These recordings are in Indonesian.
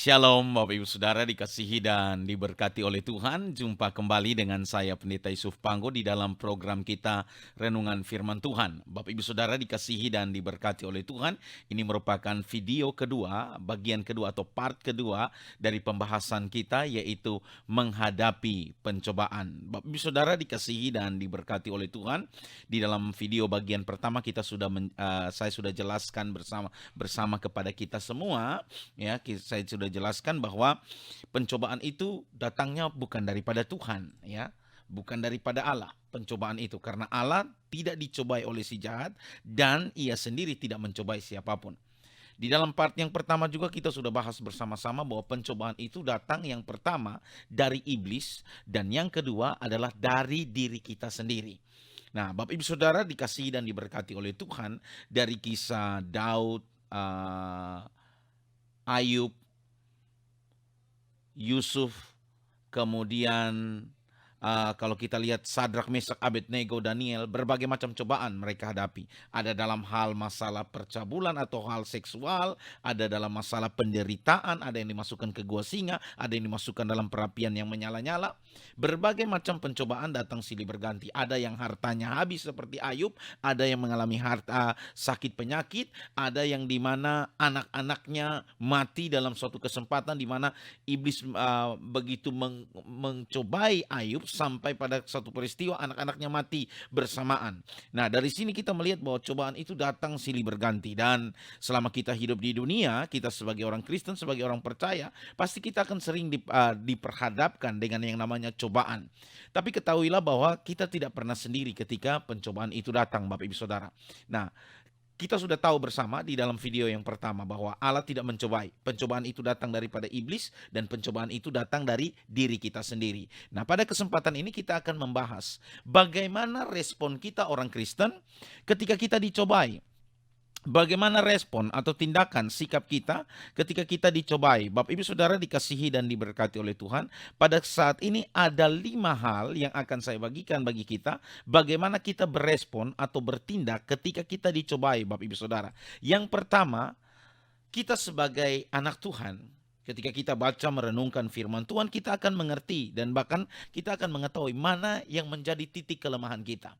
Shalom Bapak Ibu Saudara dikasihi dan diberkati oleh Tuhan. Jumpa kembali dengan saya Pendeta Yusuf Panggo di dalam program kita Renungan Firman Tuhan. Bapak Ibu Saudara dikasihi dan diberkati oleh Tuhan. Ini merupakan video kedua, bagian kedua atau part kedua dari pembahasan kita, yaitu menghadapi pencobaan. Bapak Ibu Saudara dikasihi dan diberkati oleh Tuhan. Di dalam video bagian pertama saya sudah jelaskan bersama kepada kita semua, ya, saya sudah jelaskan bahwa pencobaan itu datangnya bukan daripada Tuhan, ya, bukan daripada Allah. Pencobaan itu karena Allah tidak dicobai oleh si jahat dan ia sendiri tidak mencobai siapapun. Di dalam part yang pertama juga kita sudah bahas bersama-sama bahwa pencobaan itu datang yang pertama dari iblis dan yang kedua adalah dari diri kita sendiri. Nah, Bapak Ibu Saudara dikasihi dan diberkati oleh Tuhan, dari kisah Daud, Ayub, Yusuf, kemudian kalau kita lihat Sadrak, Mesak, Abednego, Daniel, berbagai macam cobaan mereka hadapi. Ada dalam hal masalah percabulan atau hal seksual, ada dalam masalah penderitaan, ada yang dimasukkan ke gua singa, ada yang dimasukkan dalam perapian yang menyala-nyala. Berbagai macam pencobaan datang silih berganti. Ada yang hartanya habis seperti Ayub, ada yang mengalami sakit penyakit, ada yang dimana anak-anaknya mati dalam suatu kesempatan, dimana iblis begitu mencobai Ayub sampai pada satu peristiwa anak-anaknya mati bersamaan. Nah, dari sini kita melihat bahwa cobaan itu datang silih berganti, dan selama kita hidup di dunia, kita sebagai orang Kristen, sebagai orang percaya, pasti kita akan sering diperhadapkan dengan yang namanya cobaan. Tapi ketahuilah bahwa kita tidak pernah sendiri ketika pencobaan itu datang, Bapak Ibu Saudara. Nah, kita sudah tahu bersama di dalam video yang pertama bahwa Allah tidak mencobai. Pencobaan itu datang daripada iblis dan pencobaan itu datang dari diri kita sendiri. Nah, pada kesempatan ini kita akan membahas bagaimana respon kita orang Kristen ketika kita dicobai. Bagaimana respon atau tindakan sikap kita ketika kita dicobai. Bapak Ibu Saudara dikasihi dan diberkati oleh Tuhan. Pada saat ini ada 5 hal yang akan saya bagikan bagi kita, bagaimana kita berespon atau bertindak ketika kita dicobai, Bapak Ibu Saudara. Yang pertama, kita sebagai anak Tuhan, ketika kita baca merenungkan firman Tuhan, kita akan mengerti dan bahkan kita akan mengetahui mana yang menjadi titik kelemahan kita.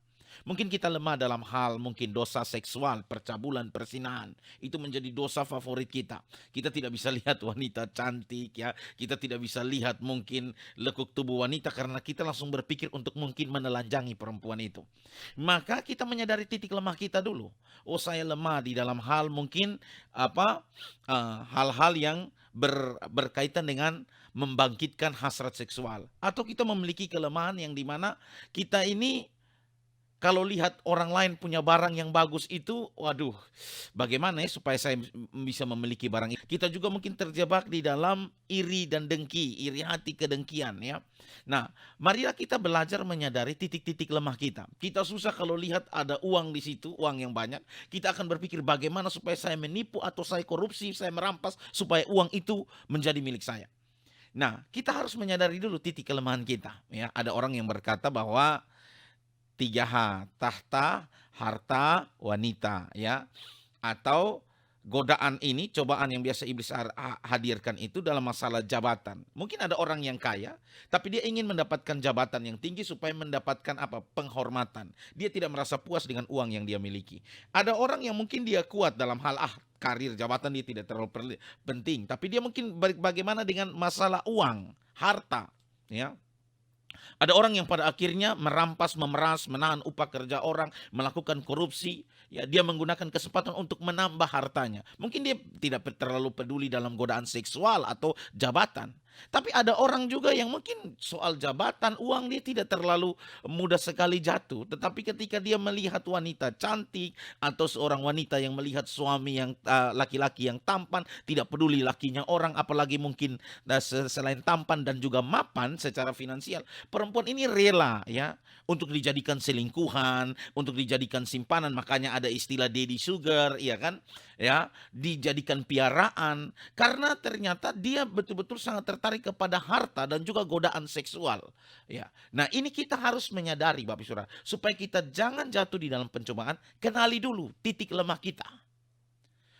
Mungkin kita lemah dalam hal mungkin dosa seksual, percabulan, perzinahan. Itu menjadi dosa favorit kita. Kita tidak bisa lihat wanita cantik, ya. Kita tidak bisa lihat mungkin lekuk tubuh wanita karena kita langsung berpikir untuk mungkin menelanjangi perempuan itu. Maka kita menyadari titik lemah kita dulu. Oh, saya lemah di dalam hal mungkin hal-hal yang berkaitan dengan membangkitkan hasrat seksual. Atau kita memiliki kelemahan yang dimana kita ini kalau lihat orang lain punya barang yang bagus itu, waduh, bagaimana ya supaya saya bisa memiliki barang itu. Kita juga mungkin terjebak di dalam iri dan dengki, iri hati, kedengkian, ya. Nah, marilah kita belajar menyadari titik-titik lemah kita. Kita susah kalau lihat ada uang di situ, uang yang banyak. Kita akan berpikir bagaimana supaya saya menipu atau saya korupsi, saya merampas supaya uang itu menjadi milik saya. Nah, kita harus menyadari dulu titik kelemahan kita, ya. Ada orang yang berkata bahwa 3H, tahta, harta, wanita, ya. Atau godaan ini, cobaan yang biasa iblis hadirkan itu dalam masalah jabatan. Mungkin ada orang yang kaya, tapi dia ingin mendapatkan jabatan yang tinggi supaya mendapatkan apa? Penghormatan. Dia tidak merasa puas dengan uang yang dia miliki. Ada orang yang mungkin dia kuat dalam hal karir, jabatan dia tidak terlalu penting, tapi dia mungkin bagaimana dengan masalah uang, harta, ya. Ada orang yang pada akhirnya merampas, memeras, menahan upah kerja orang, melakukan korupsi. Ya, dia menggunakan kesempatan untuk menambah hartanya. Mungkin dia tidak terlalu peduli dalam godaan seksual atau jabatan. Tapi ada orang juga yang mungkin soal jabatan, uang dia tidak terlalu mudah sekali jatuh. Tetapi ketika dia melihat wanita cantik atau seorang wanita yang melihat suami yang laki-laki yang tampan, tidak peduli lakinya orang, apalagi mungkin selain tampan dan juga mapan secara finansial, perempuan ini rela, ya, untuk dijadikan selingkuhan, untuk dijadikan simpanan. Makanya ada istilah daddy sugar, ya kan? Ya, dijadikan piaraan karena ternyata dia betul-betul sangat tertarik kepada harta dan juga godaan seksual, ya. Nah, ini kita harus menyadari, Bapak Ibu Saudara, supaya kita jangan jatuh di dalam pencobaan. Kenali dulu titik lemah kita.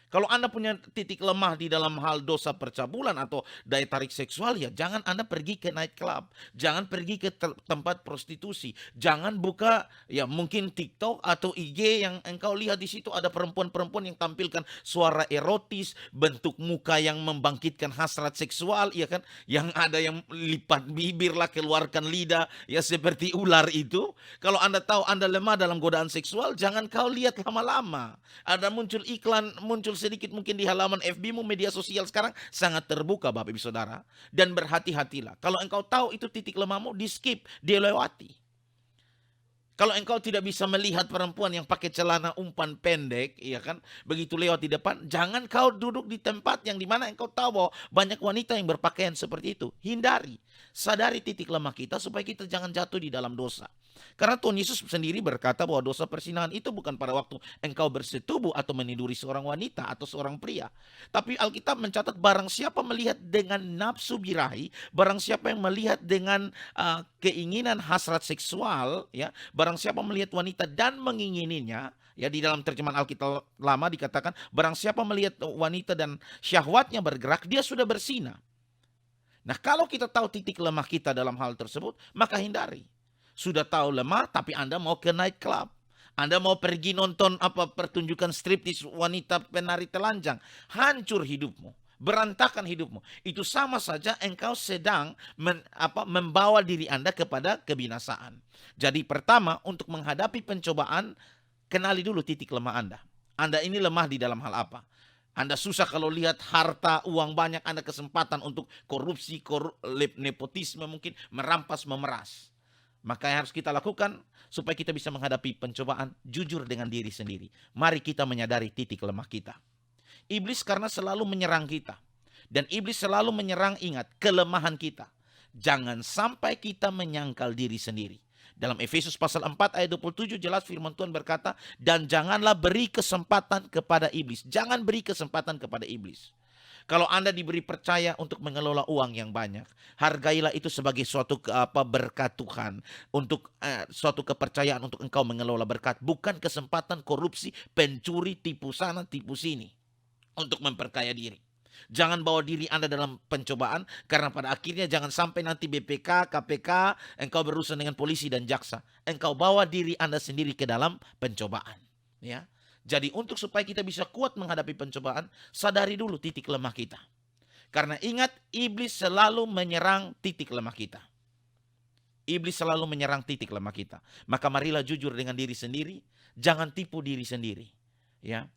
Kalau Anda punya titik lemah di dalam hal dosa percabulan atau daya tarik seksual, ya jangan Anda pergi ke night club, jangan pergi ke tempat prostitusi, jangan buka ya mungkin TikTok atau IG yang engkau lihat di situ ada perempuan-perempuan yang tampilkan suara erotis, bentuk muka yang membangkitkan hasrat seksual, ya kan? Yang ada yang lipat bibir lah, keluarkan lidah, ya seperti ular itu. Kalau Anda tahu Anda lemah dalam godaan seksual, jangan kau lihat lama-lama. Ada muncul iklan, muncul sedikit mungkin di halaman FB-mu, media sosial sekarang sangat terbuka Bapak Ibu Saudara. Dan berhati-hatilah. Kalau engkau tahu itu titik lemahmu, di skip, dilewati. Kalau engkau tidak bisa melihat perempuan yang pakai celana umpan pendek, ya kan, begitu lewat di depan, jangan kau duduk di tempat yang dimana engkau tahu bahwa banyak wanita yang berpakaian seperti itu. Hindari, sadari titik lemah kita supaya kita jangan jatuh di dalam dosa. Karena Tuhan Yesus sendiri berkata bahwa dosa perzinahan itu bukan pada waktu engkau bersetubuh atau meniduri seorang wanita atau seorang pria. Tapi Alkitab mencatat barang siapa melihat dengan nafsu birahi, barang siapa yang melihat dengan keinginan hasrat seksual, ya, barang siapa melihat wanita dan mengingininya, ya di dalam terjemahan Alkitab lama dikatakan barang siapa melihat wanita dan syahwatnya bergerak, dia sudah berzina. Nah, kalau kita tahu titik lemah kita dalam hal tersebut, maka hindari. Sudah tahu lemah, tapi Anda mau ke night club. Anda mau pergi nonton pertunjukan striptis wanita penari telanjang. Hancur hidupmu. Berantakan hidupmu. Itu sama saja engkau sedang membawa diri Anda kepada kebinasaan. Jadi pertama, untuk menghadapi pencobaan, kenali dulu titik lemah Anda. Anda ini lemah di dalam hal apa? Anda susah kalau lihat harta, uang banyak, Anda kesempatan untuk korupsi, nepotisme mungkin, merampas, memeras. Maka yang harus kita lakukan supaya kita bisa menghadapi pencobaan, jujur dengan diri sendiri. Mari kita menyadari titik lemah kita. Iblis karena selalu menyerang kita. Dan iblis selalu menyerang, ingat, kelemahan kita. Jangan sampai kita menyangkal diri sendiri. Dalam Efesus pasal 4 ayat 27 jelas firman Tuhan berkata, dan janganlah beri kesempatan kepada iblis. Jangan beri kesempatan kepada iblis. Kalau Anda diberi percaya untuk mengelola uang yang banyak, hargailah itu sebagai suatu berkat Tuhan, untuk suatu kepercayaan untuk engkau mengelola berkat, bukan kesempatan korupsi, pencuri, tipu sana, tipu sini untuk memperkaya diri. Jangan bawa diri Anda dalam pencobaan, karena pada akhirnya jangan sampai nanti BPK, KPK, engkau berurusan dengan polisi dan jaksa. Engkau bawa diri Anda sendiri ke dalam pencobaan, ya. Jadi untuk supaya kita bisa kuat menghadapi pencobaan, sadari dulu titik lemah kita. Karena ingat, iblis selalu menyerang titik lemah kita. Iblis selalu menyerang titik lemah kita. Maka marilah jujur dengan diri sendiri, jangan tipu diri sendiri. Ya.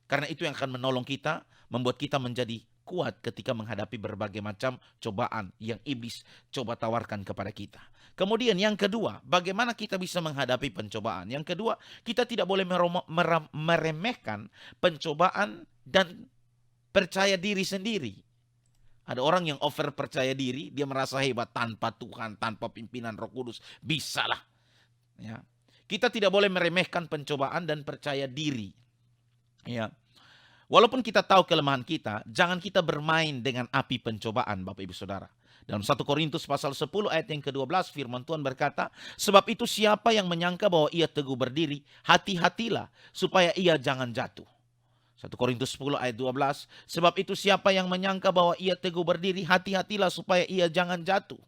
Karena itu yang akan menolong kita, membuat kita menjadi kuat ketika menghadapi berbagai macam cobaan yang iblis coba tawarkan kepada kita. Kemudian yang kedua, bagaimana kita bisa menghadapi pencobaan? Yang kedua, kita tidak boleh meremehkan pencobaan dan percaya diri sendiri. Ada orang yang over percaya diri, dia merasa hebat tanpa Tuhan, tanpa pimpinan Roh Kudus, bisalah. Ya. Kita tidak boleh meremehkan pencobaan dan percaya diri. Ya. Walaupun kita tahu kelemahan kita, jangan kita bermain dengan api pencobaan, Bapak Ibu Saudara. Dalam 1 Korintus pasal 10 ayat yang ke-12 firman Tuhan berkata, sebab itu siapa yang menyangka bahwa ia teguh berdiri, hati-hatilah supaya ia jangan jatuh. 1 Korintus 10 ayat 12, sebab itu siapa yang menyangka bahwa ia teguh berdiri, hati-hatilah supaya ia jangan jatuh.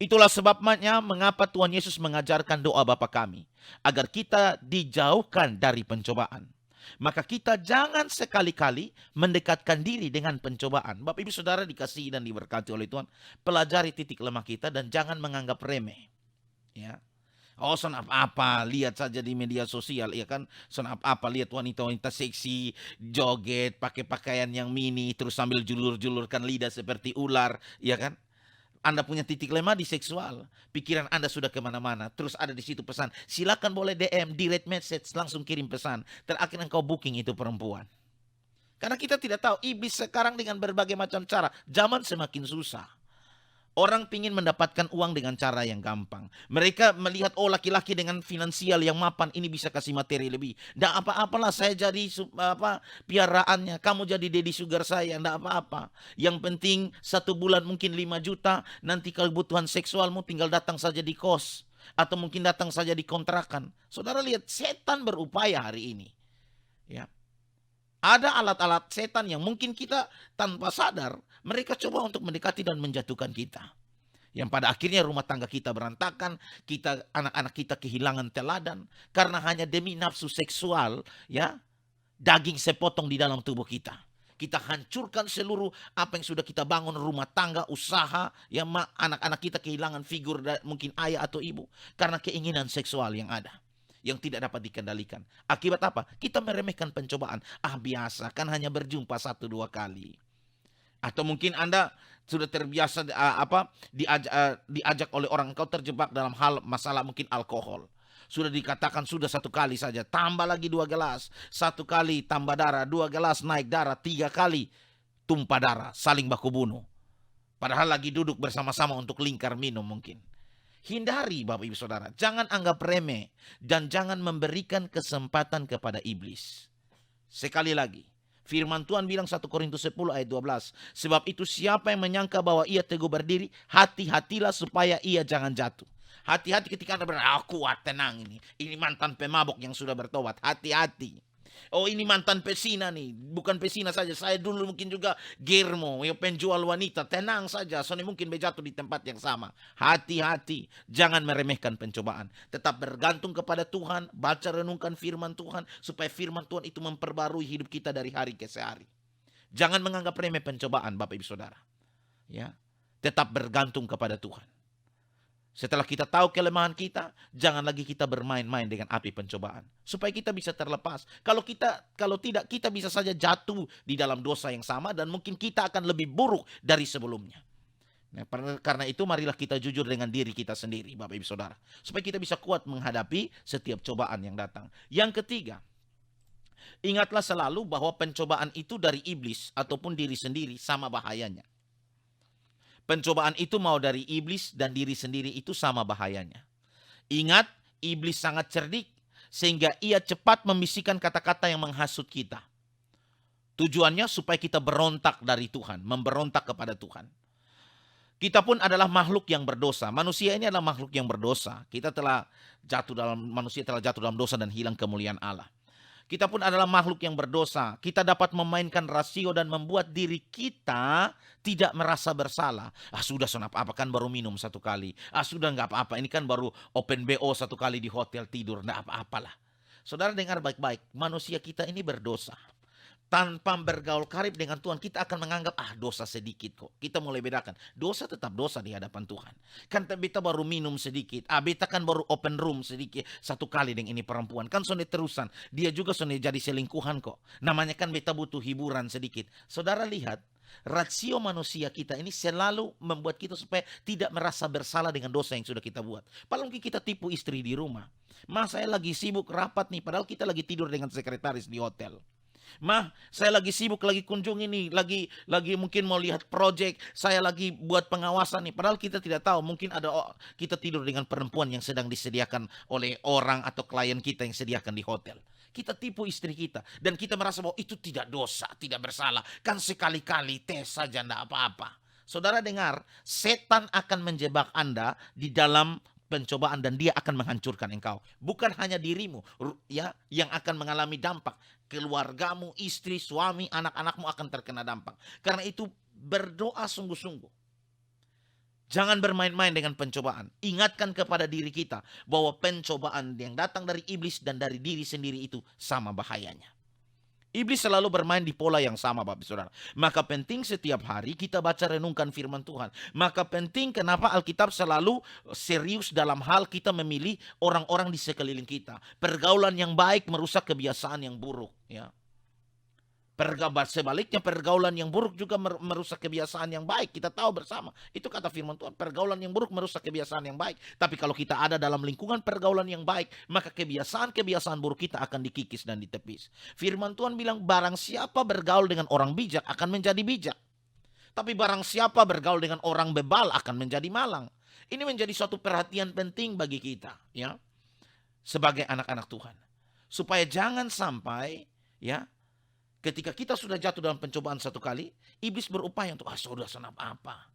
Itulah sebabnya mengapa Tuhan Yesus mengajarkan doa Bapa kami, agar kita dijauhkan dari pencobaan. Maka kita jangan sekali-kali mendekatkan diri dengan pencobaan. Bapak Ibu Saudara dikasihi dan diberkati oleh Tuhan, pelajari titik lemah kita dan jangan menganggap remeh. Ya. Oh, son apa, lihat saja di media sosial, ya kan? Son apa, lihat wanita-wanita seksi, joget, pakai pakaian yang mini, terus sambil julur-julurkan lidah seperti ular, ya kan? Anda punya titik lemah di seksual, pikiran Anda sudah kemana-mana, terus ada di situ pesan, silakan boleh DM, direct message, langsung kirim pesan, terakhir engkau booking itu perempuan. Karena kita tidak tahu, iblis sekarang dengan berbagai macam cara, zaman semakin susah. Orang ingin mendapatkan uang dengan cara yang gampang. Mereka melihat, oh laki-laki dengan finansial yang mapan, ini bisa kasih materi lebih. Nggak apa-apalah saya jadi piaraannya, kamu jadi daddy sugar saya, nggak apa-apa. Yang penting 1 bulan mungkin 5 juta, nanti kebutuhan seksualmu tinggal datang saja di kos. Atau mungkin datang saja di kontrakan. Saudara lihat, setan berupaya hari ini. Ya. Ada alat-alat setan yang mungkin kita tanpa sadar, mereka coba untuk mendekati dan menjatuhkan kita. Yang pada akhirnya rumah tangga kita berantakan, anak-anak kita kehilangan teladan karena hanya demi nafsu seksual, ya, daging sepotong di dalam tubuh kita. Kita hancurkan seluruh apa yang sudah kita bangun, rumah tangga, usaha, ya, anak-anak kita kehilangan figur mungkin ayah atau ibu karena keinginan seksual yang ada, yang tidak dapat dikendalikan. Akibat apa? Kita meremehkan pencobaan. Biasa kan hanya berjumpa 1-2 kali. Atau mungkin Anda sudah terbiasa diajak oleh orang, engkau terjebak dalam hal masalah mungkin alkohol. Sudah dikatakan sudah 1 kali saja, tambah lagi 2 gelas. 1 kali tambah darah, 2 gelas naik darah, 3 kali tumpah darah, saling baku bunuh. Padahal lagi duduk bersama-sama untuk lingkar minum mungkin. Hindari Bapak Ibu Saudara, jangan anggap remeh dan jangan memberikan kesempatan kepada iblis. Sekali lagi, firman Tuhan bilang 1 Korintus 10 ayat 12. Sebab itu siapa yang menyangka bahwa ia teguh berdiri, hati-hatilah supaya ia jangan jatuh. Hati-hati ketika Anda kuat, tenang ini. Ini mantan pemabok yang sudah bertobat. Hati-hati. Oh, ini mantan pesina nih. Bukan pesina saja. Saya dulu mungkin juga germo, penjual wanita. Tenang saja. Soalnya mungkin jatuh di tempat yang sama. Hati-hati. Jangan meremehkan pencobaan. Tetap bergantung kepada Tuhan. Baca renungkan firman Tuhan. Supaya firman Tuhan itu memperbarui hidup kita dari hari ke hari. Jangan menganggap remeh pencobaan Bapak Ibu Saudara. Ya, tetap bergantung kepada Tuhan. Setelah kita tahu kelemahan kita, jangan lagi kita bermain-main dengan api pencobaan. Supaya kita bisa terlepas. Kalau tidak, kita bisa saja jatuh di dalam dosa yang sama dan mungkin kita akan lebih buruk dari sebelumnya. Nah, karena itu marilah kita jujur dengan diri kita sendiri, Bapak Ibu Saudara. Supaya kita bisa kuat menghadapi setiap cobaan yang datang. Yang ketiga, ingatlah selalu bahwa pencobaan itu dari iblis ataupun diri sendiri sama bahayanya. Pencobaan itu mau dari iblis dan diri sendiri itu sama bahayanya. Ingat, iblis sangat cerdik sehingga ia cepat membisikkan kata-kata yang menghasut kita. Tujuannya supaya kita berontak dari Tuhan, memberontak kepada Tuhan. Kita pun adalah makhluk yang berdosa. Manusia ini adalah makhluk yang berdosa. Manusia telah jatuh dalam dosa dan hilang kemuliaan Allah. Kita pun adalah makhluk yang berdosa. Kita dapat memainkan rasio dan membuat diri kita tidak merasa bersalah. Sudah apa kan baru minum 1 kali. Sudah nggak apa-apa. Ini kan baru open BO 1 kali di hotel tidur. Nggak apa-apalah. Saudara dengar baik-baik. Manusia kita ini berdosa. Tanpa bergaul karib dengan Tuhan, kita akan menganggap dosa sedikit kok. Kita mulai bedakan. Dosa tetap dosa di hadapan Tuhan. Kan beta baru minum sedikit. Beta kan baru open room sedikit 1 kali dengan ini perempuan. Kan sonde terusan. Dia juga sonde jadi selingkuhan kok. Namanya kan beta butuh hiburan sedikit. Saudara lihat, rasio manusia kita ini selalu membuat kita supaya tidak merasa bersalah dengan dosa yang sudah kita buat. Padahal mungkin kita tipu istri di rumah. Saya lagi sibuk rapat nih, padahal kita lagi tidur dengan sekretaris di hotel. Saya lagi sibuk, lagi kunjung ini, lagi mungkin mau lihat proyek, saya lagi buat pengawasan nih. Padahal kita tidak tahu, mungkin kita tidur dengan perempuan yang sedang disediakan oleh orang atau klien kita yang sediakan di hotel. Kita tipu istri kita dan kita merasa bahwa itu tidak dosa, tidak bersalah. Kan sekali-kali tes saja, enggak apa-apa. Saudara dengar, setan akan menjebak Anda di dalam pencobaan dan dia akan menghancurkan engkau. Bukan hanya dirimu ya yang akan mengalami dampak, keluargamu, istri, suami, anak-anakmu akan terkena dampak. Karena itu berdoa sungguh-sungguh. Jangan bermain-main dengan pencobaan. Ingatkan kepada diri kita bahwa pencobaan yang datang dari iblis dan dari diri sendiri itu sama bahayanya. Iblis selalu bermain di pola yang sama, Bapak Saudara. Maka penting setiap hari kita baca renungkan firman Tuhan. Maka penting kenapa Alkitab selalu serius dalam hal kita memilih orang-orang di sekeliling kita. Pergaulan yang baik merusak kebiasaan yang buruk, ya. Sebaliknya pergaulan yang buruk juga merusak kebiasaan yang baik. Kita tahu bersama. Itu kata firman Tuhan. Pergaulan yang buruk merusak kebiasaan yang baik. Tapi kalau kita ada dalam lingkungan pergaulan yang baik, maka kebiasaan-kebiasaan buruk kita akan dikikis dan ditepis. Firman Tuhan bilang barang siapa bergaul dengan orang bijak akan menjadi bijak. Tapi barang siapa bergaul dengan orang bebal akan menjadi malang. Ini menjadi suatu perhatian penting bagi kita, ya, sebagai anak-anak Tuhan. Supaya jangan sampai, ya, ketika kita sudah jatuh dalam pencobaan 1 kali, iblis berupaya untuk sudah apa.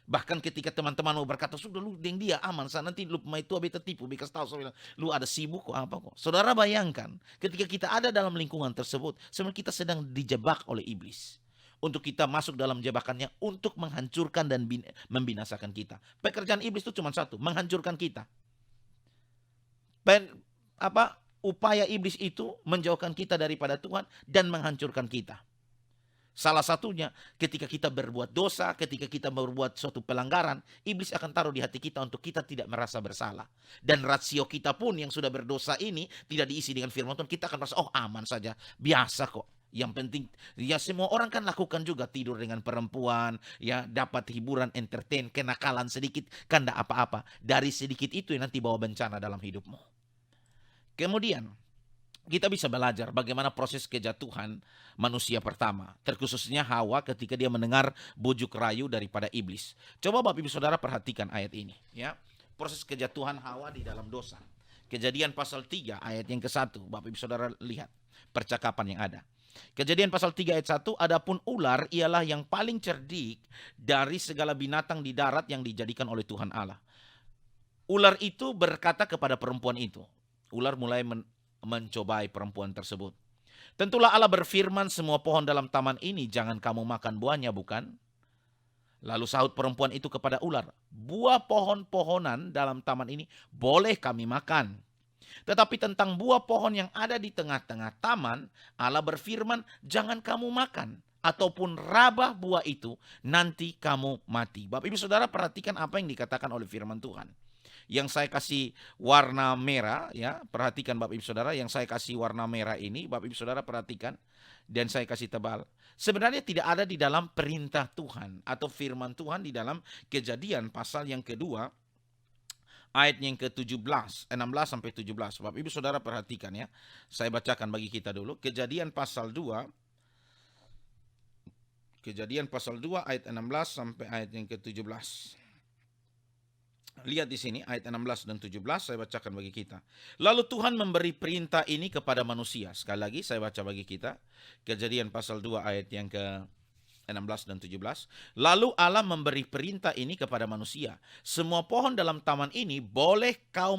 Bahkan ketika teman-teman mau berkata, sudah lu dengan dia aman, nanti lu mai tua beta tipu, bekas tahu, saya bilang, lu ada sibuk kok apa kok. Saudara bayangkan, ketika kita ada dalam lingkungan tersebut, sebenarnya kita sedang dijebak oleh iblis. Untuk kita masuk dalam jebakannya, untuk menghancurkan dan membinasakan kita. Pekerjaan iblis itu cuma satu, menghancurkan kita. Upaya iblis itu menjauhkan kita daripada Tuhan dan menghancurkan kita. Salah satunya ketika kita berbuat dosa, ketika kita berbuat suatu pelanggaran, iblis akan taruh di hati kita untuk kita tidak merasa bersalah. Dan rasio kita pun yang sudah berdosa ini tidak diisi dengan firman Tuhan, kita akan merasa, oh aman saja, biasa kok. Yang penting, ya semua orang kan lakukan juga, tidur dengan perempuan, ya dapat hiburan, entertain, kenakalan sedikit, kan tidak apa-apa. Dari sedikit itu yang nanti bawa bencana dalam hidupmu. Kemudian, kita bisa belajar bagaimana proses kejatuhan manusia pertama, terkhususnya Hawa ketika dia mendengar bujuk rayu daripada iblis. Coba Bapak Ibu Saudara perhatikan ayat ini, ya. Proses kejatuhan Hawa di dalam dosa. Kejadian pasal 3 ayat yang ke-1. Bapak Ibu Saudara lihat percakapan yang ada. Kejadian pasal 3 ayat 1, adapun ular ialah yang paling cerdik dari segala binatang di darat yang dijadikan oleh Tuhan Allah. Ular itu berkata kepada perempuan itu. Ular mulai mencobai perempuan tersebut. Tentulah Allah berfirman, semua pohon dalam taman ini jangan kamu makan buahnya, bukan? Lalu sahut perempuan itu kepada ular, buah pohon-pohonan dalam taman ini boleh kami makan. Tetapi tentang buah pohon yang ada di tengah-tengah taman, Allah berfirman, jangan kamu makan, ataupun rabah buah itu, nanti kamu mati. Bapak Ibu Saudara perhatikan apa yang dikatakan oleh firman Tuhan. Yang saya kasih warna merah, ya, perhatikan Bapak Ibu Saudara, yang saya kasih warna merah ini, Bapak Ibu Saudara perhatikan, dan saya kasih tebal. Sebenarnya tidak ada di dalam perintah Tuhan atau firman Tuhan di dalam Kejadian pasal yang kedua, ayat yang ke-17, 16 sampai 17. Bapak Ibu Saudara perhatikan ya. Saya bacakan bagi kita dulu. Kejadian pasal 2 ayat 16 sampai ayat yang ke-17. Lihat di sini ayat 16 dan 17, saya bacakan bagi kita. Lalu Tuhan memberi perintah ini kepada manusia. Sekali lagi saya baca bagi kita. Kejadian pasal 2 ayat yang ke-16 dan 17. Lalu Allah memberi perintah ini kepada manusia. Semua pohon dalam taman ini boleh kau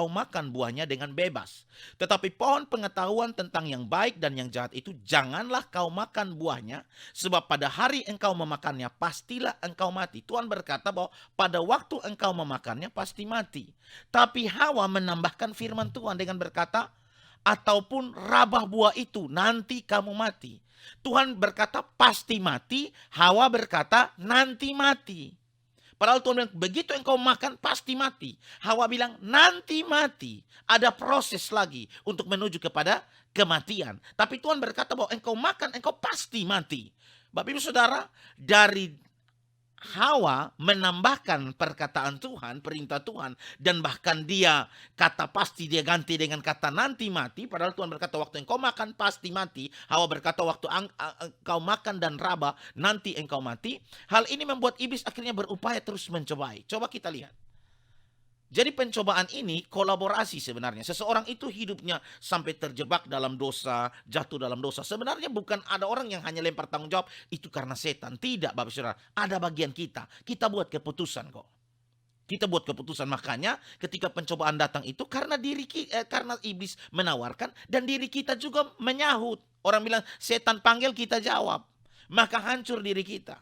makan buahnya dengan bebas. Tetapi pohon pengetahuan tentang yang baik dan yang jahat itu janganlah kau makan buahnya. Sebab pada hari engkau memakannya pastilah engkau mati. Tuhan berkata bahwa pada waktu engkau memakannya pasti mati. Tapi Hawa menambahkan firman Tuhan dengan berkata, ataupun rabah buah itu nanti kamu mati. Tuhan berkata pasti mati, Hawa berkata nanti mati. Padahal Tuhan bilang begitu engkau makan pasti mati. Hawa bilang nanti mati. Ada proses lagi untuk menuju kepada kematian. Tapi Tuhan berkata bahwa engkau makan engkau pasti mati. Bapak Ibu Saudara, dari Hawa menambahkan perkataan Tuhan, perintah Tuhan, dan bahkan dia kata pasti dia ganti dengan kata nanti mati. Padahal Tuhan berkata waktu engkau makan pasti mati. Hawa berkata waktu engkau makan dan raba nanti engkau mati. Hal ini membuat iblis akhirnya berupaya terus mencobai. Coba kita lihat. Jadi pencobaan ini kolaborasi sebenarnya. Seseorang itu hidupnya sampai terjebak dalam dosa, jatuh dalam dosa. Sebenarnya bukan ada orang yang hanya lempar tanggung jawab, itu karena setan. Tidak Bapak Saudara, ada bagian kita. Kita buat keputusan kok. Kita buat keputusan, makanya ketika pencobaan datang itu karena karena iblis menawarkan dan diri kita juga menyahut. Orang bilang setan panggil kita jawab. Maka hancur diri kita.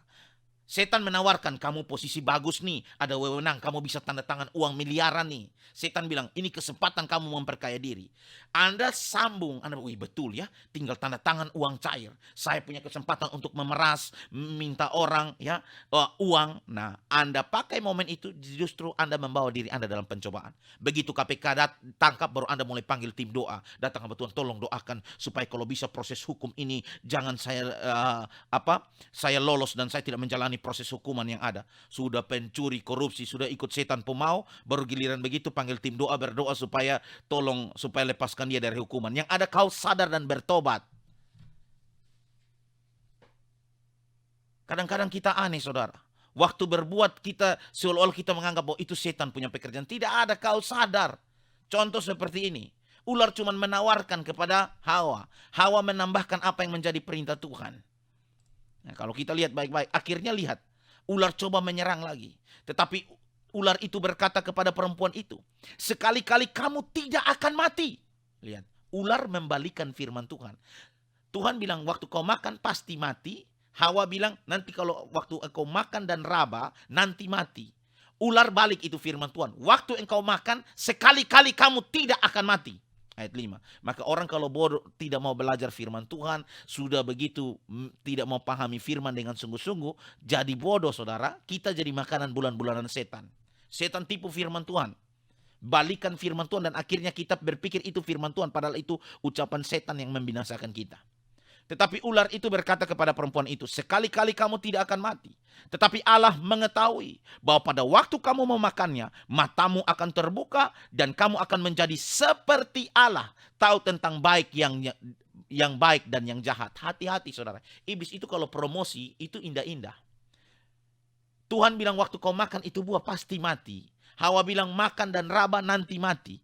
Setan menawarkan, kamu posisi bagus nih, ada wewenang, kamu bisa tanda tangan uang miliaran nih. Setan bilang, ini kesempatan kamu memperkaya diri. Anda sambung, Anda bilang, wih betul ya, tinggal tanda tangan uang cair. Saya punya kesempatan untuk memeras, minta orang ya uang. Nah, Anda pakai momen itu, justru Anda membawa diri Anda dalam pencobaan. Begitu KPK tangkap, baru Anda mulai panggil tim doa. Datang ke Tuhan, tolong doakan supaya kalau bisa proses hukum ini, jangan saya lolos dan saya tidak menjalani proses hukuman yang ada. Sudah pencuri, korupsi, sudah ikut setan pemau, baru giliran begitu panggil tim doa, berdoa supaya lepaskan dia dari hukuman. Yang ada kau sadar dan bertobat. Kadang-kadang kita aneh saudara. Waktu berbuat kita seolah-olah kita menganggap bahwa itu setan punya pekerjaan. Tidak ada, kau sadar. Contoh seperti ini. Ular cuma menawarkan kepada Hawa. Hawa menambahkan apa yang menjadi perintah Tuhan. Nah, kalau kita lihat baik-baik, akhirnya lihat. Ular coba menyerang lagi. Tetapi ular itu berkata kepada perempuan itu, sekali-kali kamu tidak akan mati. Lihat, ular membalikan firman Tuhan. Tuhan bilang waktu kau makan pasti mati. Hawa bilang nanti kalau waktu engkau makan dan raba nanti mati. Ular balik itu firman Tuhan. Waktu engkau makan sekali-kali kamu tidak akan mati. Ayat 5. Maka orang kalau bodoh tidak mau belajar firman Tuhan, sudah begitu tidak mau pahami firman dengan sungguh-sungguh, jadi bodoh saudara, kita jadi makanan bulan-bulanan setan. Setan tipu firman Tuhan. Balikan firman Tuhan dan akhirnya kita berpikir itu firman Tuhan, padahal itu ucapan setan yang membinasakan kita. Tetapi ular itu berkata kepada perempuan itu, sekali-kali kamu tidak akan mati. Tetapi Allah mengetahui bahwa pada waktu kamu memakannya, matamu akan terbuka dan kamu akan menjadi seperti Allah, tahu tentang baik yang baik dan yang jahat. Hati-hati saudara. Iblis itu kalau promosi itu indah-indah. Tuhan bilang waktu kau makan itu buah pasti mati. Hawa bilang makan dan raba nanti mati.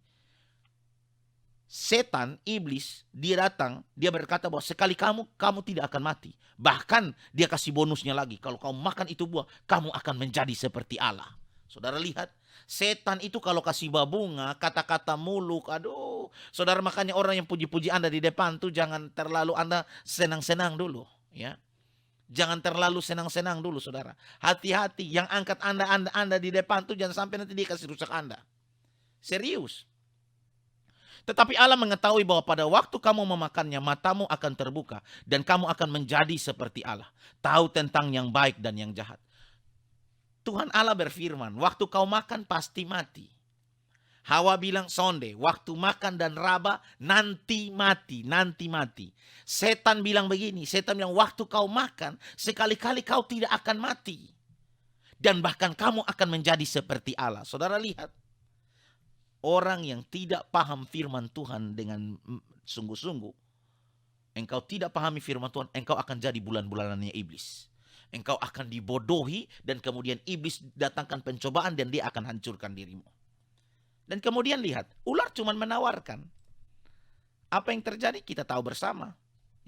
Setan, iblis, dia datang, dia berkata bahwa sekali kamu tidak akan mati. Bahkan dia kasih bonusnya lagi. Kalau kamu makan itu buah, kamu akan menjadi seperti Allah. Saudara lihat, setan itu kalau kasih bunga, kata-kata muluk, aduh. Saudara, makanya orang yang puji-puji Anda di depan tuh jangan terlalu Anda senang-senang dulu. Ya, jangan terlalu senang-senang dulu saudara. Hati-hati, yang angkat Anda di depan tuh jangan sampai nanti dia kasih rusak Anda. Serius. Tetapi Allah mengetahui bahwa pada waktu kamu memakannya, matamu akan terbuka. Dan kamu akan menjadi seperti Allah. Tahu tentang yang baik dan yang jahat. Tuhan Allah berfirman, waktu kau makan pasti mati. Hawa bilang sonde, waktu makan dan raba nanti mati, nanti mati. Setan bilang begini, setan bilang waktu kau makan, sekali-kali kau tidak akan mati. Dan bahkan kamu akan menjadi seperti Allah. Saudara lihat. Orang yang tidak paham firman Tuhan dengan sungguh-sungguh, engkau tidak pahami firman Tuhan, engkau akan jadi bulan-bulanannya iblis. Engkau akan dibodohi dan kemudian iblis datangkan pencobaan dan dia akan hancurkan dirimu. Dan kemudian lihat, ular cuma menawarkan. Apa yang terjadi kita tahu bersama.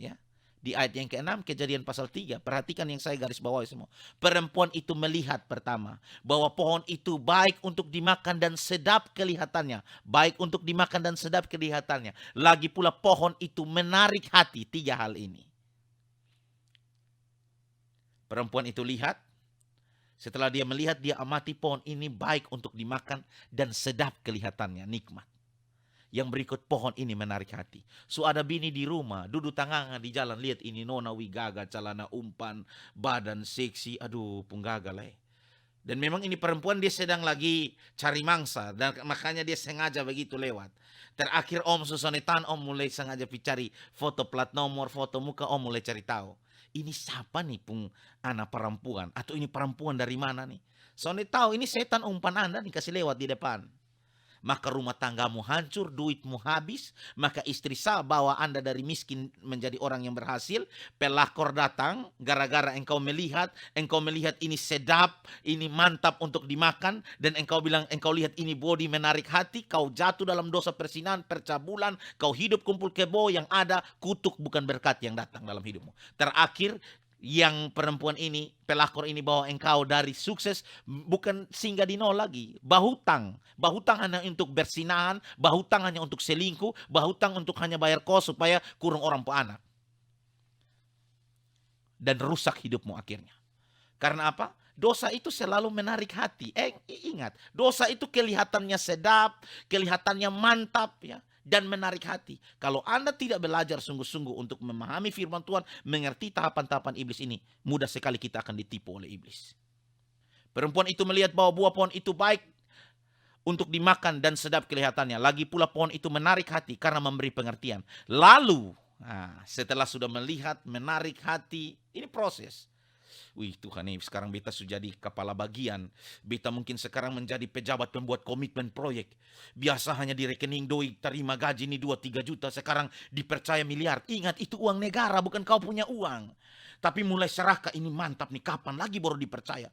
Ya. Di ayat yang ke-6, Kejadian pasal 3. Perhatikan yang saya garis bawahi semua. Perempuan itu melihat pertama bahwa pohon itu baik untuk dimakan dan sedap kelihatannya. Baik untuk dimakan dan sedap kelihatannya. Lagi pula pohon itu menarik hati. 3 hal ini. Perempuan itu lihat. Setelah dia melihat, dia amati pohon ini baik untuk dimakan dan sedap kelihatannya. Nikmat. Yang berikut, pohon ini menarik hati. So ada bini di rumah, duduk tangangan di jalan, lihat ini nona wigaga, celana umpan, badan seksi, aduh punggaga lah. Dan memang ini perempuan dia sedang lagi cari mangsa, dan makanya dia sengaja begitu lewat. Terakhir om susonetan, om mulai sengaja cari foto plat nomor, foto muka, om mulai cari tahu. Ini siapa nih pung anak perempuan, atau ini perempuan dari mana nih? Soalnya tahu ini setan umpan Anda nih kasih lewat di depan. Maka rumah tanggamu hancur, duitmu habis, maka istri sah bawa Anda dari miskin menjadi orang yang berhasil. Pelakor datang gara-gara engkau melihat ini sedap, ini mantap untuk dimakan, dan engkau bilang, engkau lihat ini body menarik hati, kau jatuh dalam dosa persinahan, percabulan, kau hidup kumpul kebo, yang ada kutuk bukan berkat yang datang dalam hidupmu. Terakhir, yang perempuan ini, pelakor ini bawa engkau dari sukses, bukan singgah di nol lagi. Bahutang hanya untuk bersinahan, bahutang hanya untuk selingkuh, bahutang untuk hanya bayar kos supaya kurang orang po anak. Dan rusak hidupmu akhirnya. Karena apa? Dosa itu selalu menarik hati. Ingat, dosa itu kelihatannya sedap, kelihatannya mantap ya. Dan menarik hati. Kalau Anda tidak belajar sungguh-sungguh untuk memahami firman Tuhan, mengerti tahapan-tahapan iblis ini, mudah sekali kita akan ditipu oleh iblis. Perempuan itu melihat bahwa buah pohon itu baik untuk dimakan dan sedap kelihatannya. Lagi pula pohon itu menarik hati karena memberi pengertian. Lalu, setelah sudah melihat, menarik hati, ini proses. Wih Tuhan nih, sekarang beta sudah jadi kepala bagian. Beta mungkin sekarang menjadi pejabat pembuat komitmen proyek. Biasa hanya di rekening doi terima gaji ini 2-3 juta. Sekarang dipercaya miliar. Ingat itu uang negara, bukan kau punya uang. Tapi mulai serahkah ini mantap nih, kapan lagi baru dipercaya.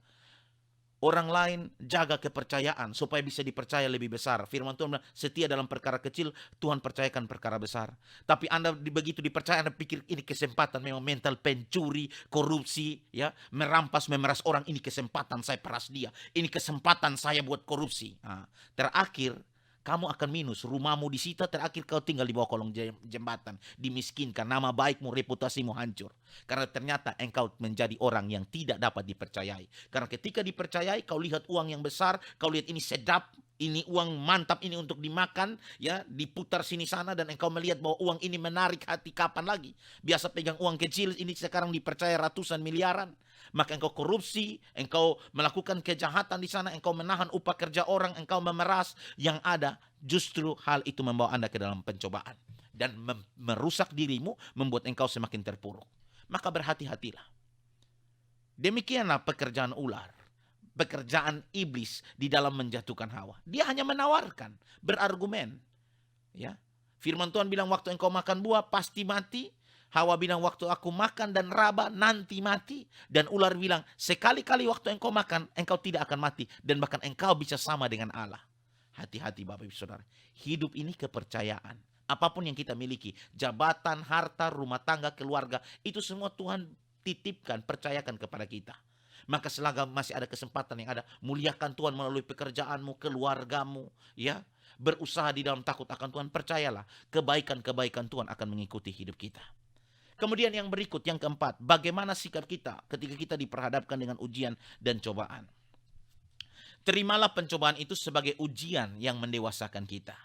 orang lain, jaga kepercayaan supaya bisa dipercaya lebih besar. Firman Tuhan bilang, setia dalam perkara kecil, Tuhan percayakan perkara besar. Tapi Anda begitu dipercaya, Anda pikir ini kesempatan, memang mental pencuri, korupsi, ya, merampas, memeras orang, ini kesempatan saya peras dia. Ini kesempatan saya buat korupsi. Nah, terakhir kamu akan minus, rumahmu disita, terakhir kau tinggal di bawah kolong jembatan, dimiskinkan, nama baikmu, reputasimu hancur. Karena ternyata engkau menjadi orang yang tidak dapat dipercayai. Karena ketika dipercayai, kau lihat uang yang besar, kau lihat ini sedap, ini uang mantap, ini untuk dimakan, ya, diputar sini sana, dan engkau melihat bahwa uang ini menarik hati, kapan lagi? Biasa pegang uang kecil, ini sekarang dipercaya ratusan miliaran. Maka engkau korupsi, engkau melakukan kejahatan di sana, engkau menahan upah kerja orang, engkau memeras. Yang ada justru hal itu membawa Anda ke dalam pencobaan dan merusak dirimu, membuat engkau semakin terpuruk. Maka berhati-hatilah. Demikianlah pekerjaan ular, pekerjaan iblis di dalam menjatuhkan Hawa. Dia hanya menawarkan, berargumen. Ya, firman Tuhan bilang waktu engkau makan buah pasti mati. Hawa bilang waktu aku makan dan raba nanti mati. Dan ular bilang sekali-kali waktu engkau makan engkau tidak akan mati. Dan bahkan engkau bisa sama dengan Allah. Hati-hati Bapak Ibu Saudara. Hidup ini kepercayaan. Apapun yang kita miliki. Jabatan, harta, rumah tangga, keluarga. Itu semua Tuhan titipkan, percayakan kepada kita. Maka selagi masih ada kesempatan yang ada, muliakan Tuhan melalui pekerjaanmu, keluargamu. Ya, berusaha di dalam takut akan Tuhan. Percayalah, kebaikan-kebaikan Tuhan akan mengikuti hidup kita. Kemudian yang berikut, yang keempat, bagaimana sikap kita ketika kita diperhadapkan dengan ujian dan cobaan. Terimalah pencobaan itu sebagai ujian yang mendewasakan kita.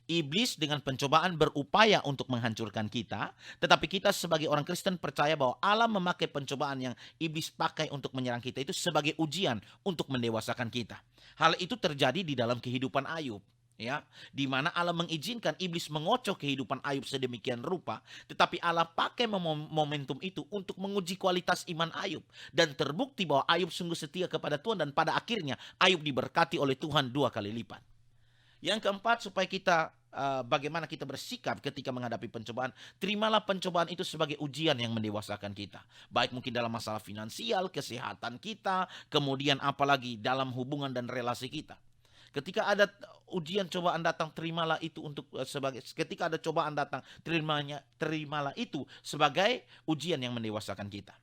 Iblis dengan pencobaan berupaya untuk menghancurkan kita, tetapi kita sebagai orang Kristen percaya bahwa Allah memakai pencobaan yang iblis pakai untuk menyerang kita itu sebagai ujian untuk mendewasakan kita. Hal itu terjadi di dalam kehidupan Ayub. Ya, di mana Allah mengizinkan iblis mengocok kehidupan Ayub sedemikian rupa, tetapi Allah pakai momentum itu untuk menguji kualitas iman Ayub, dan terbukti bahwa Ayub sungguh setia kepada Tuhan, dan pada akhirnya Ayub diberkati oleh Tuhan 2 kali lipat. Yang keempat, supaya kita bagaimana kita bersikap ketika menghadapi pencobaan. Terimalah pencobaan itu sebagai ujian yang mendewasakan kita, baik mungkin dalam masalah finansial, kesehatan kita, kemudian apalagi dalam hubungan dan relasi kita. Ketika ada ujian cobaan datang, terimalah itu untuk sebagai, ketika ada cobaan datang, terimalah itu sebagai ujian yang mendewasakan kita.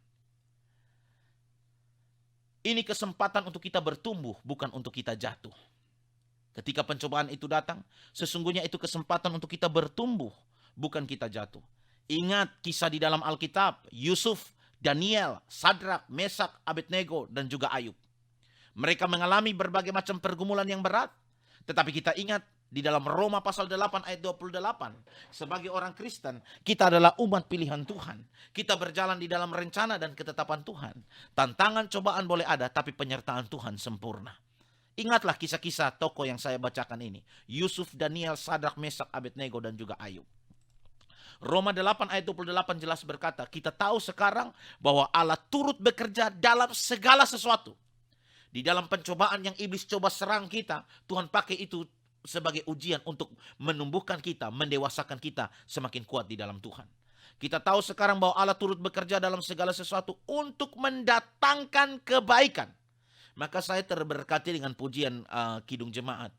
Ini kesempatan untuk kita bertumbuh, bukan untuk kita jatuh. Ketika pencobaan itu datang, sesungguhnya itu kesempatan untuk kita bertumbuh, bukan kita jatuh. Ingat kisah di dalam Alkitab, Yusuf, Daniel, Sadrak, Mesak, Abednego, dan juga Ayub. Mereka mengalami berbagai macam pergumulan yang berat. Tetapi kita ingat di dalam Roma pasal 8 ayat 28. Sebagai orang Kristen, kita adalah umat pilihan Tuhan. Kita berjalan di dalam rencana dan ketetapan Tuhan. Tantangan cobaan boleh ada, tapi penyertaan Tuhan sempurna. Ingatlah kisah-kisah tokoh yang saya bacakan ini. Yusuf, Daniel, Sadrak, Mesak, Abednego, dan juga Ayub. Roma 8 ayat 28 jelas berkata, kita tahu sekarang bahwa Allah turut bekerja dalam segala sesuatu. Di dalam pencobaan yang iblis coba serang kita, Tuhan pakai itu sebagai ujian untuk menumbuhkan kita, mendewasakan kita semakin kuat di dalam Tuhan. Kita tahu sekarang bahwa Allah turut bekerja dalam segala sesuatu untuk mendatangkan kebaikan. Maka saya terberkati dengan pujian Kidung Jemaat.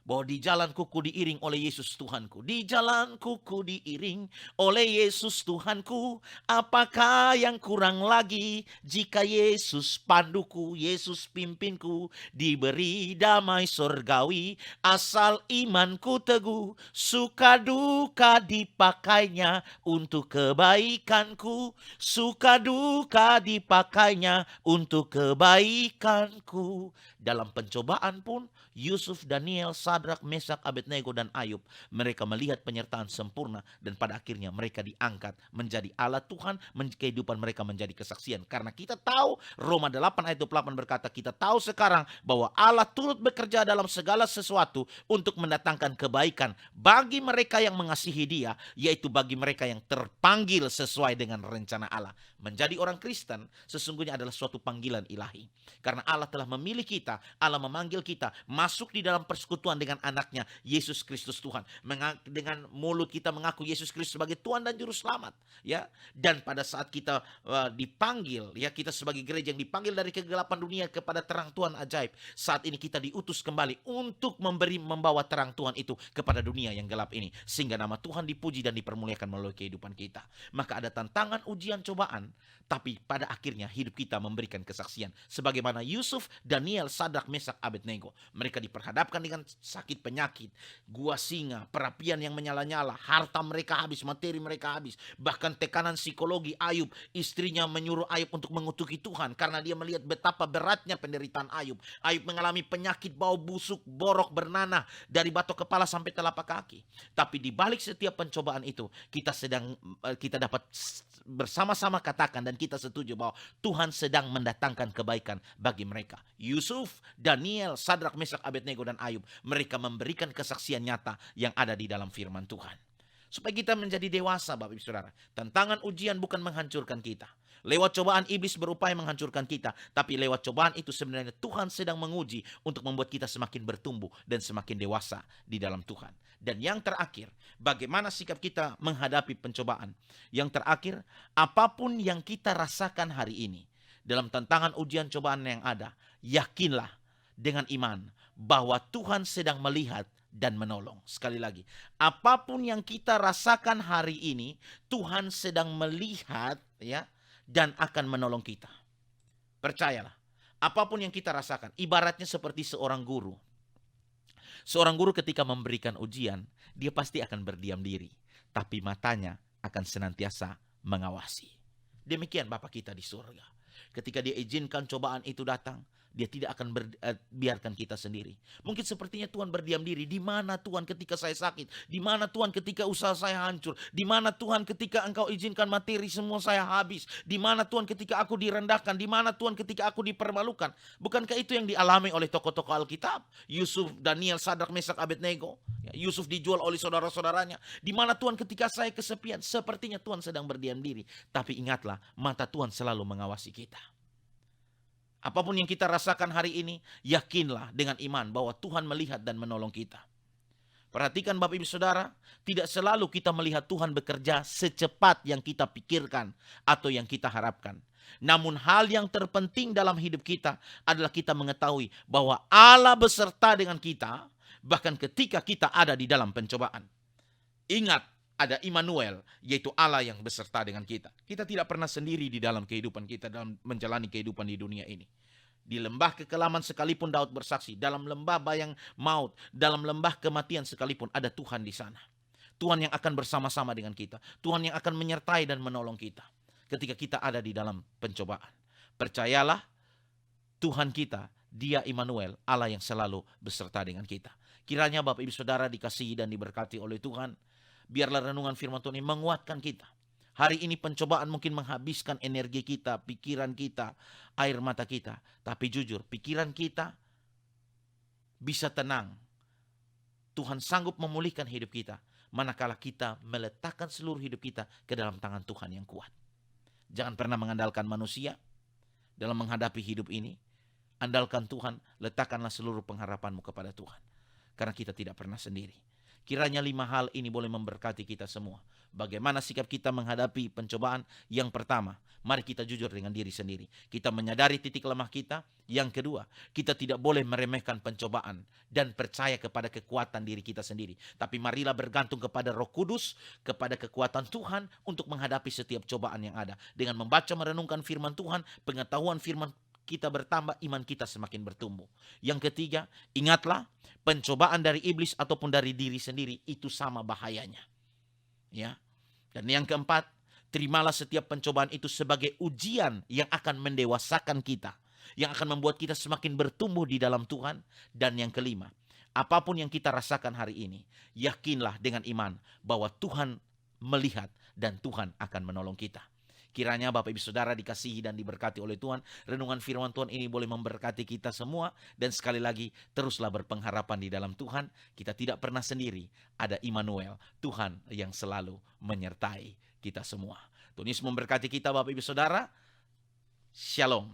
Bahwa di jalanku ku diiring oleh Yesus Tuhanku. Di jalanku ku diiring oleh Yesus Tuhanku. Apakah yang kurang lagi jika Yesus panduku, Yesus pimpinku. Diberi damai surgawi asal imanku teguh. Suka duka dipakainya untuk kebaikanku. Suka duka dipakainya untuk kebaikanku. Dalam pencobaan pun Yusuf, Daniel, Sadrak, Mesak, Abednego, dan Ayub, mereka melihat penyertaan sempurna, dan pada akhirnya mereka diangkat menjadi alat Tuhan, kehidupan mereka menjadi kesaksian. Karena kita tahu, Roma 8 ayat 28 berkata, kita tahu sekarang bahwa Allah turut bekerja dalam segala sesuatu untuk mendatangkan kebaikan bagi mereka yang mengasihi Dia, yaitu bagi mereka yang terpanggil sesuai dengan rencana Allah. Menjadi orang Kristen sesungguhnya adalah suatu panggilan ilahi. Karena Allah telah memilih kita, Allah memanggil kita masuk di dalam persekutuan dengan anaknya, Yesus Kristus Tuhan. Dengan mulut kita mengaku Yesus Kristus sebagai Tuhan dan Juru Selamat. Ya. Dan pada saat kita dipanggil, ya, kita sebagai gereja yang dipanggil dari kegelapan dunia kepada terang Tuhan ajaib. Saat ini kita diutus kembali untuk membawa terang Tuhan itu kepada dunia yang gelap ini. Sehingga nama Tuhan dipuji dan dipermuliakan melalui kehidupan kita. Maka ada tantangan, ujian, cobaan. Tapi pada akhirnya hidup kita memberikan kesaksian. Sebagaimana Yusuf, Daniel, Sadrak, Mesak, Abednego. Mereka diperhadapkan dengan sakit penyakit, gua singa, perapian yang menyala-nyala, harta mereka habis, materi mereka habis. Bahkan tekanan psikologi Ayub, istrinya menyuruh Ayub untuk mengutuki Tuhan karena dia melihat betapa beratnya penderitaan Ayub. Ayub mengalami penyakit bau busuk, borok, bernanah dari batok kepala sampai telapak kaki. Tapi di balik setiap pencobaan itu, kita dapat bersama-sama katakan dan kita setuju bahwa Tuhan sedang mendatangkan kebaikan bagi mereka. Yusuf, Daniel, Sadrak, Mesak, Abednego dan Ayub, mereka memberikan kesaksian nyata yang ada di dalam firman Tuhan. Supaya kita menjadi dewasa, Bapak Ibu Saudara. Tantangan ujian bukan menghancurkan kita. Lewat cobaan iblis berupaya menghancurkan kita, tapi lewat cobaan itu sebenarnya Tuhan sedang menguji untuk membuat kita semakin bertumbuh dan semakin dewasa di dalam Tuhan. Dan yang terakhir, bagaimana sikap kita menghadapi pencobaan? Yang terakhir, apapun yang kita rasakan hari ini, dalam tantangan ujian cobaan yang ada, yakinlah dengan iman bahwa Tuhan sedang melihat dan menolong. Sekali lagi, apapun yang kita rasakan hari ini, Tuhan sedang melihat, ya, dan akan menolong kita. Percayalah, apapun yang kita rasakan, ibaratnya seperti seorang guru. Seorang guru ketika memberikan ujian, dia pasti akan berdiam diri, tapi matanya akan senantiasa mengawasi. Demikian Bapa kita di surga. Ketika dia izinkan cobaan itu datang, dia tidak akan biarkan kita sendiri. Mungkin sepertinya Tuhan berdiam diri. Di mana Tuhan ketika saya sakit? Di mana Tuhan ketika usaha saya hancur? Di mana Tuhan ketika Engkau izinkan materi semua saya habis? Di mana Tuhan ketika aku direndahkan? Di mana Tuhan ketika aku dipermalukan? Bukankah itu yang dialami oleh tokoh-tokoh Alkitab? Yusuf, Daniel, Sadrak, Mesak, Abednego. Yusuf dijual oleh saudara-saudaranya. Di mana Tuhan ketika saya kesepian? Sepertinya Tuhan sedang berdiam diri. Tapi ingatlah, mata Tuhan selalu mengawasi kita. Apapun yang kita rasakan hari ini, yakinlah dengan iman bahwa Tuhan melihat dan menolong kita. Perhatikan Bapak Ibu Saudara, tidak selalu kita melihat Tuhan bekerja secepat yang kita pikirkan atau yang kita harapkan. Namun hal yang terpenting dalam hidup kita adalah kita mengetahui bahwa Allah beserta dengan kita, bahkan ketika kita ada di dalam pencobaan. Ingat, ada Immanuel, yaitu Allah yang beserta dengan kita. Kita tidak pernah sendiri di dalam kehidupan kita, dalam menjalani kehidupan di dunia ini. Di lembah kekelaman sekalipun Daud bersaksi, dalam lembah bayang maut, dalam lembah kematian sekalipun ada Tuhan di sana. Tuhan yang akan bersama-sama dengan kita. Tuhan yang akan menyertai dan menolong kita ketika kita ada di dalam pencobaan. Percayalah, Tuhan kita, Dia Immanuel, Allah yang selalu beserta dengan kita. Kiranya Bapak Ibu Saudara dikasihi dan diberkati oleh Tuhan. Biarlah renungan firman Tuhan ini menguatkan kita. Hari ini pencobaan mungkin menghabiskan energi kita, pikiran kita, air mata kita. Tapi jujur, pikiran kita bisa tenang. Tuhan sanggup memulihkan hidup kita, manakala kita meletakkan seluruh hidup kita ke dalam tangan Tuhan yang kuat. Jangan pernah mengandalkan manusia dalam menghadapi hidup ini. Andalkan Tuhan, letakkanlah seluruh pengharapanmu kepada Tuhan. Karena kita tidak pernah sendiri. Kiranya 5 hal ini boleh memberkati kita semua. Bagaimana sikap kita menghadapi pencobaan? Yang pertama, mari kita jujur dengan diri sendiri. Kita menyadari titik lemah kita. Yang kedua, kita tidak boleh meremehkan pencobaan dan percaya kepada kekuatan diri kita sendiri. Tapi marilah bergantung kepada Roh Kudus, kepada kekuatan Tuhan untuk menghadapi setiap cobaan yang ada. Dengan membaca merenungkan firman Tuhan, pengetahuan firman kita bertambah, iman kita semakin bertumbuh. Yang ketiga, ingatlah, pencobaan dari iblis ataupun dari diri sendiri itu sama bahayanya. Ya. Dan yang keempat, terimalah setiap pencobaan itu sebagai ujian yang akan mendewasakan kita, yang akan membuat kita semakin bertumbuh di dalam Tuhan. Dan yang kelima, apapun yang kita rasakan hari ini, yakinlah dengan iman bahwa Tuhan melihat dan Tuhan akan menolong kita. Kiranya Bapak Ibu Saudara dikasihi dan diberkati oleh Tuhan. Renungan firman Tuhan ini boleh memberkati kita semua. Dan sekali lagi, teruslah berpengharapan di dalam Tuhan. Kita tidak pernah sendiri. Ada Immanuel, Tuhan yang selalu menyertai kita semua. Tuhan Yesus memberkati kita Bapak Ibu Saudara. Shalom.